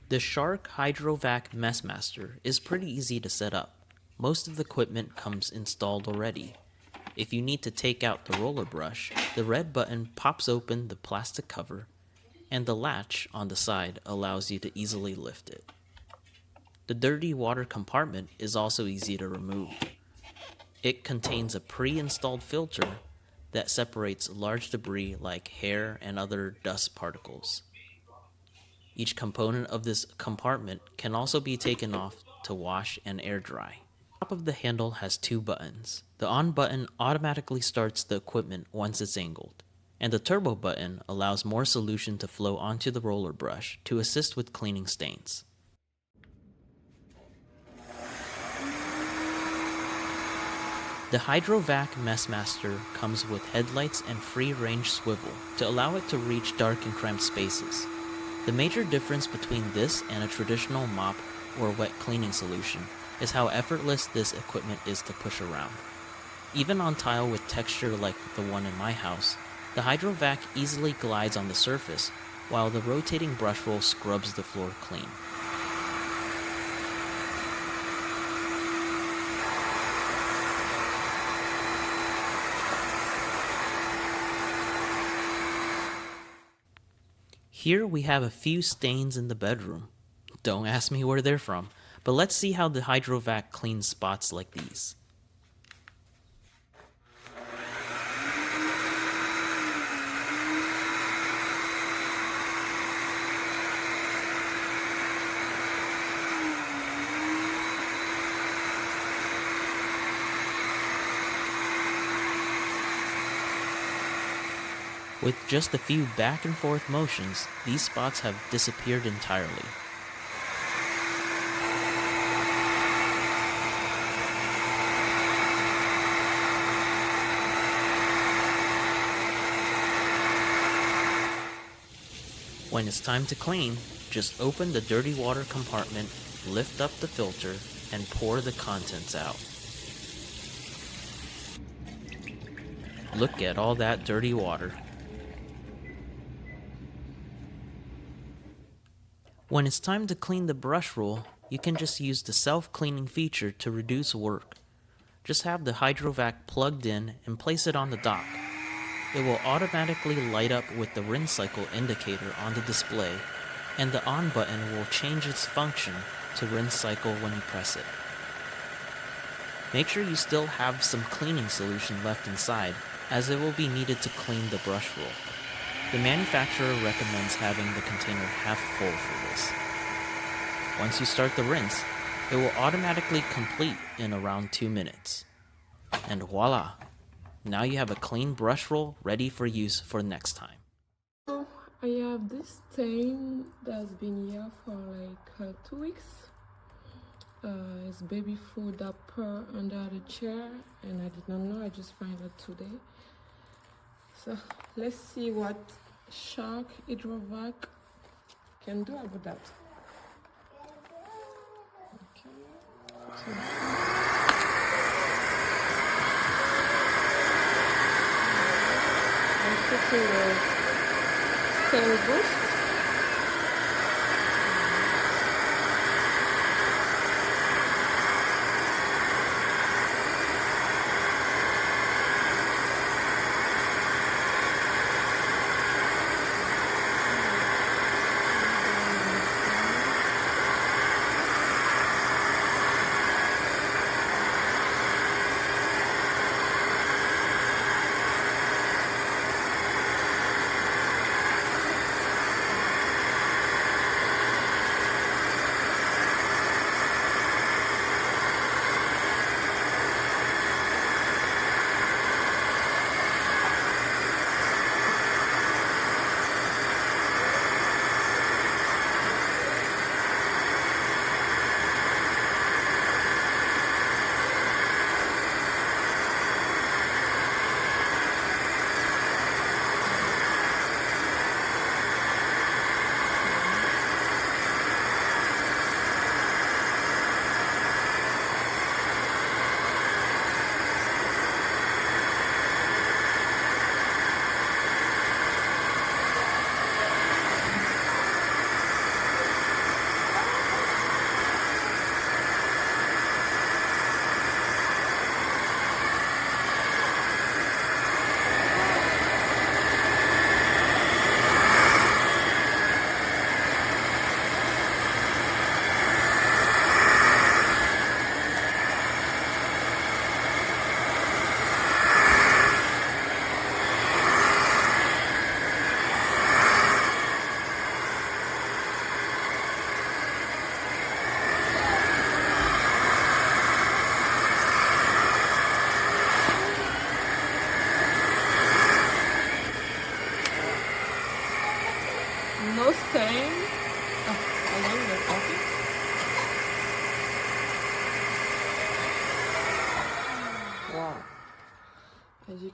The Shark HydroVac MessMaster is pretty easy to set up. Most of the equipment comes installed already. If you need to take out the roller brush, the red button pops open the plastic cover, and the latch on the side allows you to easily lift it. The dirty water compartment is also easy to remove. It contains a pre-installed filter that separates large debris like hair and other dust particles. Each component of this compartment can also be taken off to wash and air dry. The top of the handle has two buttons. The on button automatically starts the equipment once it's angled, and the turbo button allows more solution to flow onto the roller brush to assist with cleaning stains. The HydroVac MessMaster comes with headlights and free-range swivel to allow it to reach dark and cramped spaces. The major difference between this and a traditional mop or wet cleaning solution is how effortless this equipment is to push around. Even on tile with texture like the one in my house, the HydroVac easily glides on the surface while the rotating brush roll scrubs the floor clean. Here we have a few stains in the bedroom. Don't ask me where they're from, but let's see how the HydroVac cleans spots like these. With just a few back and forth motions, these spots have disappeared entirely. When it's time to clean, just open the dirty water compartment, lift up the filter, and pour the contents out. Look at all that dirty water. When it's time to clean the brush roll, you can just use the self-cleaning feature to reduce work. Just have the HydroVac plugged in and place it on the dock. It will automatically light up with the rinse cycle indicator on the display, and the on button will change its function to rinse cycle when you press it. Make sure you still have some cleaning solution left inside, as it will be needed to clean the brush roll. The manufacturer recommends having the container half full for this. Once you start the rinse, it will automatically complete in around 2 minutes. And voila! Now you have a clean brush roll ready for use for next time. So I have this stain that's been here for like 2 weeks. It's baby food up under the chair, and I did not know, I just found it today. So let's see what Shark HydroVac can do about that. Okay. So, I'm putting the stain boost.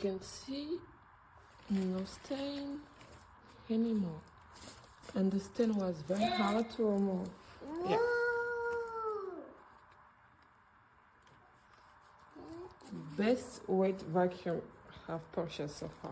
can see, no stain anymore. And the stain was very hard to remove. Yeah. Best weight vacuum I've purchased so far.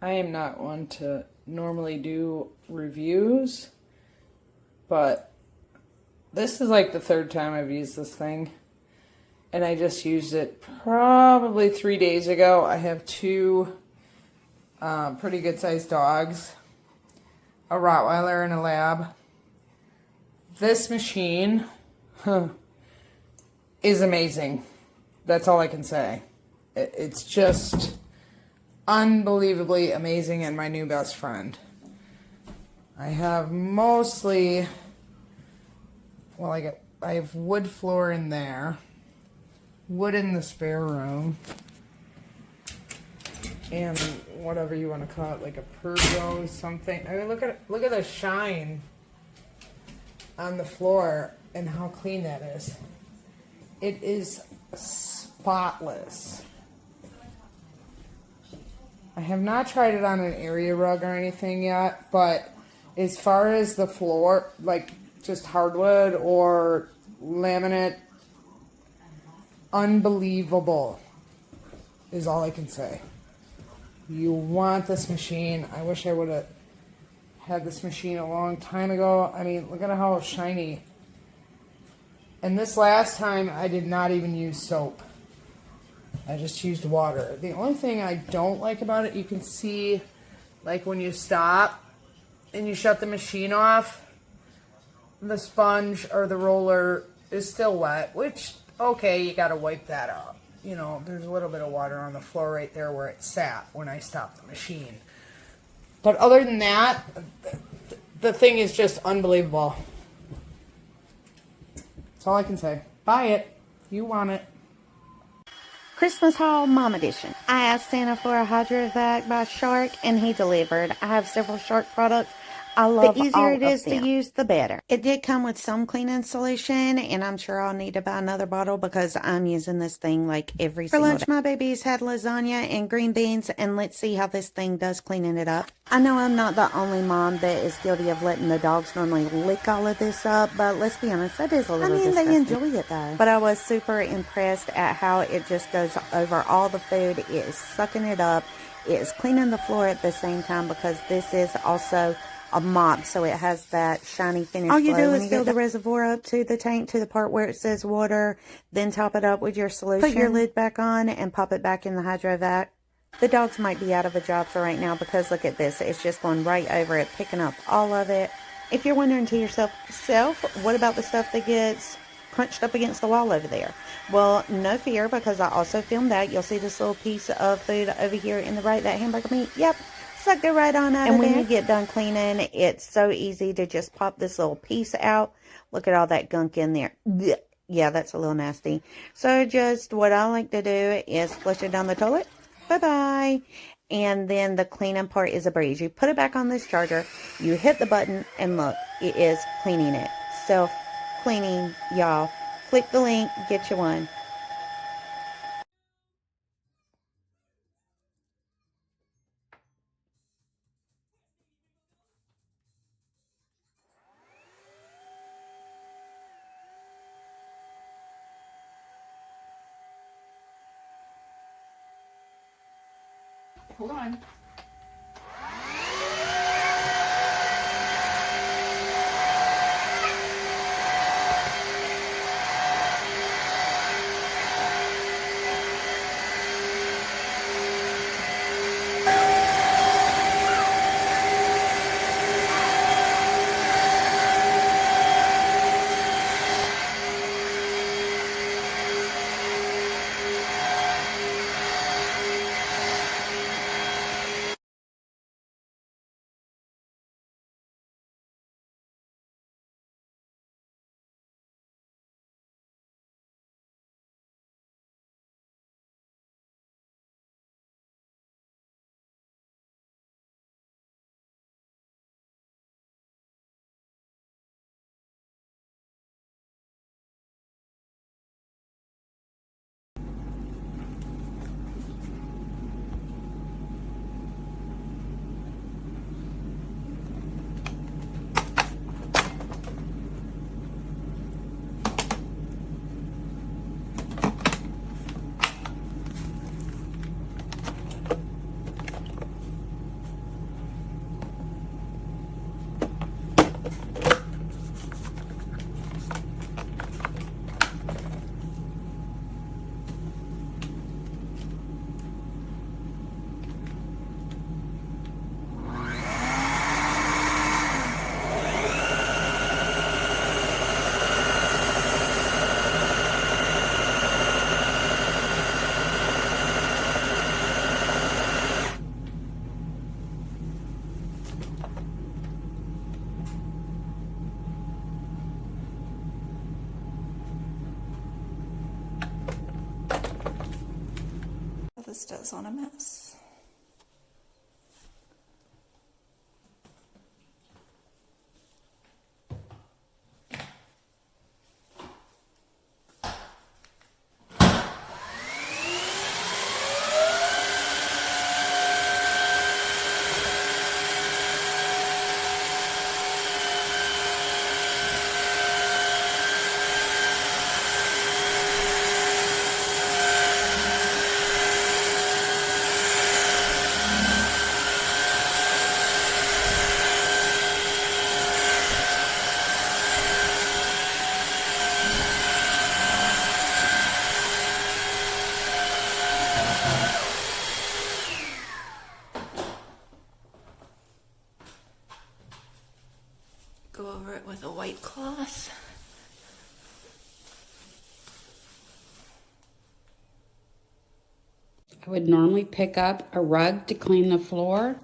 I am not one to normally do reviews, but this is like the third time I've used this thing, and I just used it probably 3 days ago. I have two pretty good sized dogs, a Rottweiler and a Lab. This machine is amazing. That's all I can say. It's just unbelievably amazing and my new best friend. I have mostly, well, I have wood floor in there, wood in the spare room, and whatever you want to call it, like a Peugeot something. I mean, look at the shine on the floor and how clean that is. It is spotless. I have not tried it on an area rug or anything yet, but as far as the floor, like just hardwood or laminate, unbelievable is all I can say. You want this machine. I wish I would have had this machine a long time ago. I mean, look at how shiny. And this last time, I did not even use soap. I just used water. The only thing I don't like about it, you can see, like when you stop and you shut the machine off, the sponge or the roller is still wet, which, okay, you gotta wipe that up. You know, there's a little bit of water on the floor right there where it sat when I stopped the machine. But other than that, the thing is just unbelievable. That's all I can say. Buy it. You want it. Christmas haul, Mom Edition. I asked Santa for a HydroVac by Shark, and he delivered. I have several Shark products. I love the easier it is to use, the better. It did come with some cleaning solution, and I'm sure I'll need to buy another bottle because I'm using this thing like every single day. For lunch, my babies had lasagna and green beans, and let's see how this thing does cleaning it up. I know I'm not the only mom that is guilty of letting the dogs normally lick all of this up, but let's be honest, that is a little disgusting. They enjoy it though. But I was super impressed at how it just goes over all the food. It is sucking it up. It is cleaning the floor at the same time because this is also a mop, so it has that shiny finish. All you do is fill the reservoir up to the tank, to the part where it says water, then top it up with your solution. Put your lid back on and pop it back in the HydroVac. The dogs might be out of a job for right now because look at this. It's just going right over it, picking up all of it. If you're wondering to yourself, what about the stuff that gets crunched up against the wall over there? Well, no fear, because I also filmed that. You'll see this little piece of food over here in the right, that hamburger meat. Yep. Sucked it right on out of there. And when you get done cleaning, it's so easy to just pop this little piece out. Look at all that gunk in there. Blech. Yeah, that's a little nasty. So just what I like to do is flush it down the toilet. Bye-bye. And then the cleaning part is a breeze. You put it back on this charger, you hit the button, and look, it is cleaning it. Self-cleaning, y'all. Click the link, get you one. Hold on. This does on a mess. Go over it with a white cloth. I would normally pick up a rug to clean the floor,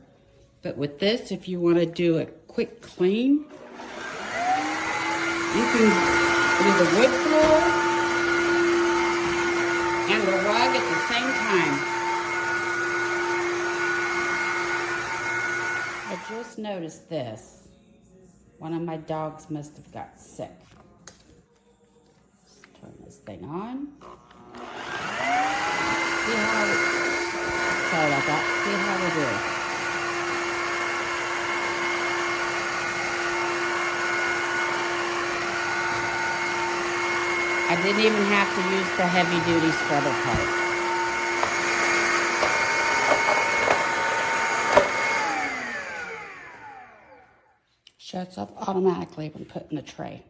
but with this, if you want to do a quick clean, you can do the wood floor and the rug dog at the same time. I just noticed this. One of my dogs must have got sick. Let's turn this thing on. See how it, sorry about that. See how we do. I didn't even have to use the heavy-duty scrubber part. Shuts up automatically when put in the tray.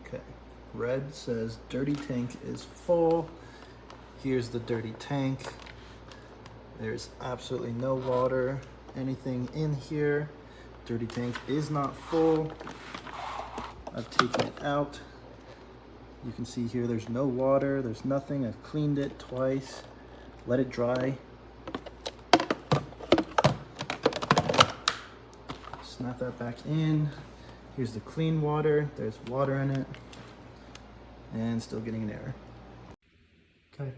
Okay, red says dirty tank is full. Here's the dirty tank. There's absolutely no water, anything in here. Dirty tank is not full. I've taken it out. You can see here there's no water, there's nothing. I've cleaned it twice, let it dry. Snap that back in. Here's the clean water, there's water in it, and still getting an error. Okay.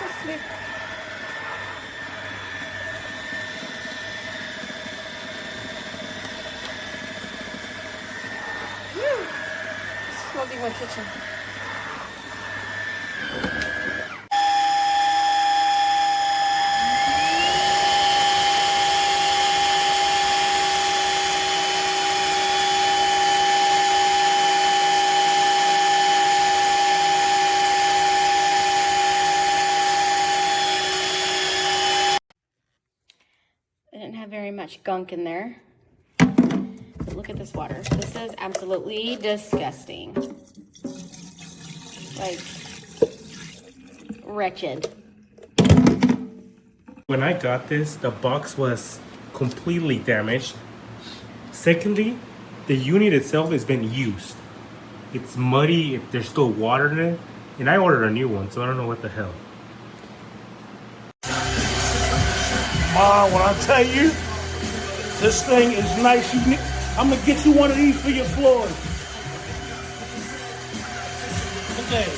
Asleep. It's flooding my kitchen. I didn't have very much gunk in there. But look at this water. This is absolutely disgusting. Like, wretched. When I got this, the box was completely damaged. Secondly, the unit itself has been used. It's muddy, there's still water in it, and I ordered a new one, so I don't know what the hell. Ma, when I tell you, this thing is nice, I'm gonna get you one of these for your floors. Okay.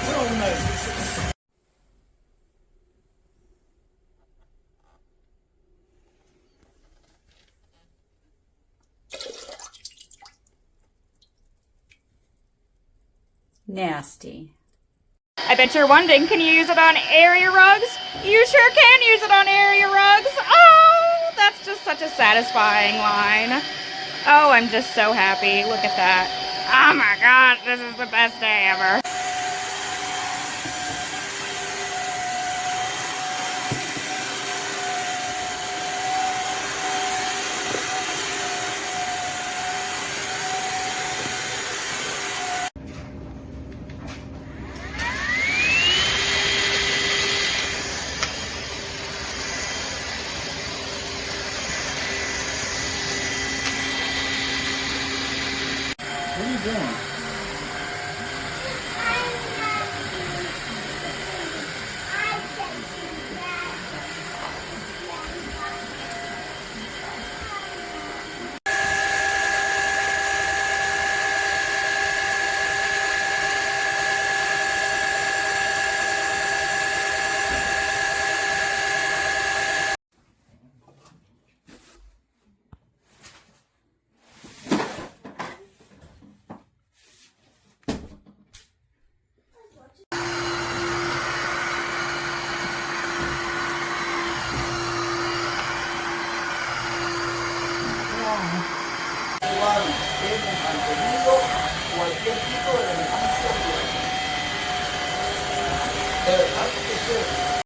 Real nice. Nasty. I bet you're wondering, can you use it on area rugs? You sure can use it on area rugs. Oh, that's just such a satisfying line. Oh, I'm just so happy. Look at that. Oh my God, this is the best day ever. What are you doing? Cualquier tipo de elegancia. De verdad, porque